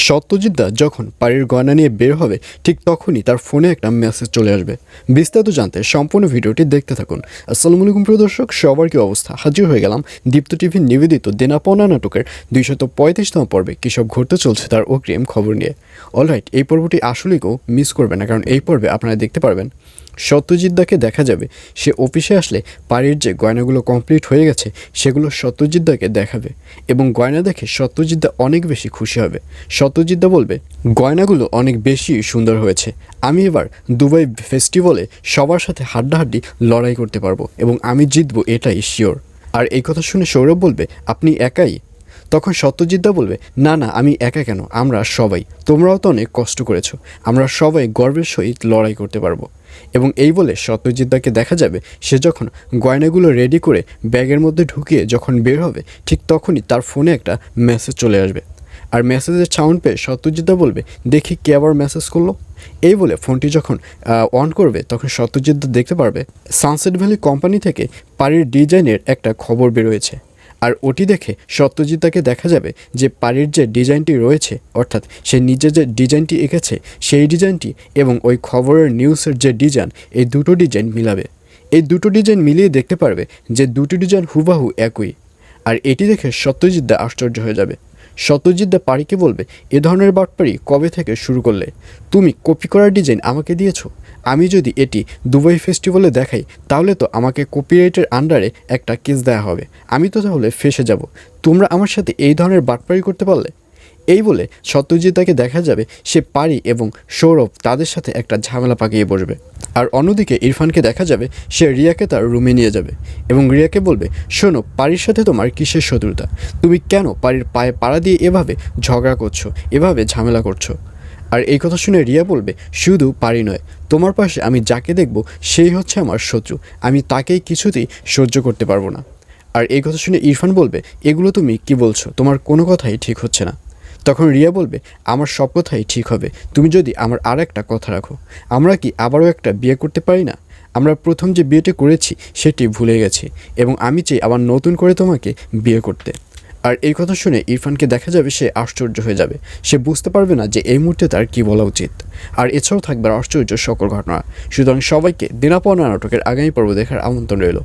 সত্যজিৎদা যখন পাড়ির গয়না নিয়ে বের হবে ঠিক তখনই তার ফোনে একটা মেসেজ চলে আসবে। বিস্তারিত জানতে সম্পূর্ণ ভিডিওটি দেখতে থাকুন। আসসালামু আলাইকুম প্রিয় দর্শক, সবার কি অবস্থা? হাজির হয়ে গেলাম দীপ্ত টিভির নিবেদিত দেনা পাওনা নাটকের 235তম পর্বে কী সব ঘটতে চলছে তার অগ্রিম খবর নিয়ে। অলরাইট, এই পর্বটি আসলেই কেউ মিস করবে না, কারণ এই পর্বে আপনারা দেখতে পারবেন সত্যজিৎদাকে দেখা যাবে সে অফিসে আসলে পাড়ির যে গয়নাগুলো কমপ্লিট হয়ে গেছে সেগুলো সত্যজিৎদাকে দেখাবে এবং গয়না দেখে সত্যজিৎদা অনেক বেশি খুশি হবে। সত্যজিৎদা বলবে, গয়নাগুলো অনেক বেশি সুন্দর হয়েছে, আমি এবার দুবাই ফেস্টিভ্যালে সবার সাথে হাড্ডাহাড্ডি লড়াই করতে পারবো এবং আমি জিতবো, এটাই শিওর। আর এই কথা শুনে সৌরভ বলবে, আপনি একাই? তখন সত্যজিৎদা বলবে, না না, আমি একা কেন, আমরা সবাই, তোমরাও তো অনেক কষ্ট করেছো, আমরা সবাই গর্বের সহিত লড়াই করতে পারবো। এবং এই বলে সত্যজিৎদাকে দেখা যাবে সে যখন গয়নাগুলো রেডি করে ব্যাগের মধ্যে ঢুকিয়ে যখন বের হবে ঠিক তখনই তার ফোনে একটা মেসেজ চলে আসবে। আর মেসেজের সাউন্ড পেয়ে সত্যজিৎদা বলবে, দেখি কে আবার মেসেজ করলো। এই বলে ফোনটি যখন অন করবে তখন সত্যজিৎদা দেখতে পারবে সানসেট ভ্যালি কোম্পানি থেকে পাড়ির ডিজাইনের একটা খবর বেরোয়েছে। আর ওটি দেখে সত্যজিৎদাকে দেখা যাবে যে পাড়ির যে ডিজাইনটি রয়েছে, অর্থাৎ সে নিজে যে ডিজাইনটি এঁকেছে সেই ডিজাইনটি এবং ওই খবরের নিউজের যে ডিজাইন, এই দুটো ডিজাইন মিলাবে। এই দুটো ডিজাইন মিলিয়ে দেখতে পারবে যে দুটি ডিজাইন হুবাহু একই। আর এটি দেখে সত্যজিৎদা আশ্চর্য হয়ে যাবে। সত্যজিৎদা পাড়িকে বলবে, এ ধরনের বাটপাড়ি কবে থেকে শুরু করলে? তুমি কপি করার ডিজাইন আমাকে দিয়েছো, আমি যদি এটি দুবাই ফেস্টিভ্যালে দেখাই তাহলে তো আমাকে কপিরাইটের আন্ডারে একটা কেস দেওয়া হবে, আমি তো তাহলে ফেঁসে যাব। তোমরা আমার সাথে এই ধরনের বাটপাড়ি করতে পারলে? এই বলে সত্যজিৎদাকে দেখা যাবে সে পারি এবং সৌরভ তাদের সাথে একটা ঝামেলা পাকিয়ে বসবে। আর অন্যদিকে ইরফানকে দেখা যাবে সে রিয়াকে তার রুমে নিয়ে যাবে এবং রিয়াকে বলবে, শোনো, পারির সাথে তোমার কিসের শত্রুতা? তুমি কেন পারির পায়ে পাড়া দিয়ে এভাবে ঝগড়া করছো, এভাবে ঝামেলা করছো? আর এই কথা শুনে রিয়া বলবে, শুধু পারি নয়, তোমার পাশে আমি যাকে দেখব সেই হচ্ছে আমার শত্রু, আমি তাকেই কিছুতেই সহ্য করতে পারবো না। আর এই কথা শুনে ইরফান বলবে, এগুলো তুমি কি বলছো? তোমার কোনো কথাই ঠিক হচ্ছে না। তখন রিয়া বলবে, আমার সব কথাই ঠিক হবে তুমি যদি আমার আর একটা কথা রাখো। আমরা কি আবারও একটা বিয়ে করতে পারি না? আমরা প্রথম যে বিয়েটি করেছি সেটি ভুলে গেছি এবং আমি চাই আবার নতুন করে তোমাকে বিয়ে করতে। আর এই কথা শুনে ইরফানকে দেখা যাবে সে আশ্চর্য হয়ে যাবে, সে বুঝতে পারবে না যে এই মুহূর্তে তার কী বলা উচিত। আর এছাড়াও থাকবে আশ্চর্য সকল ঘটনা। সুতরাং সবাইকে দেনা পাওনা নাটকের আগামী পর্ব দেখার আমন্ত্রণ রইল।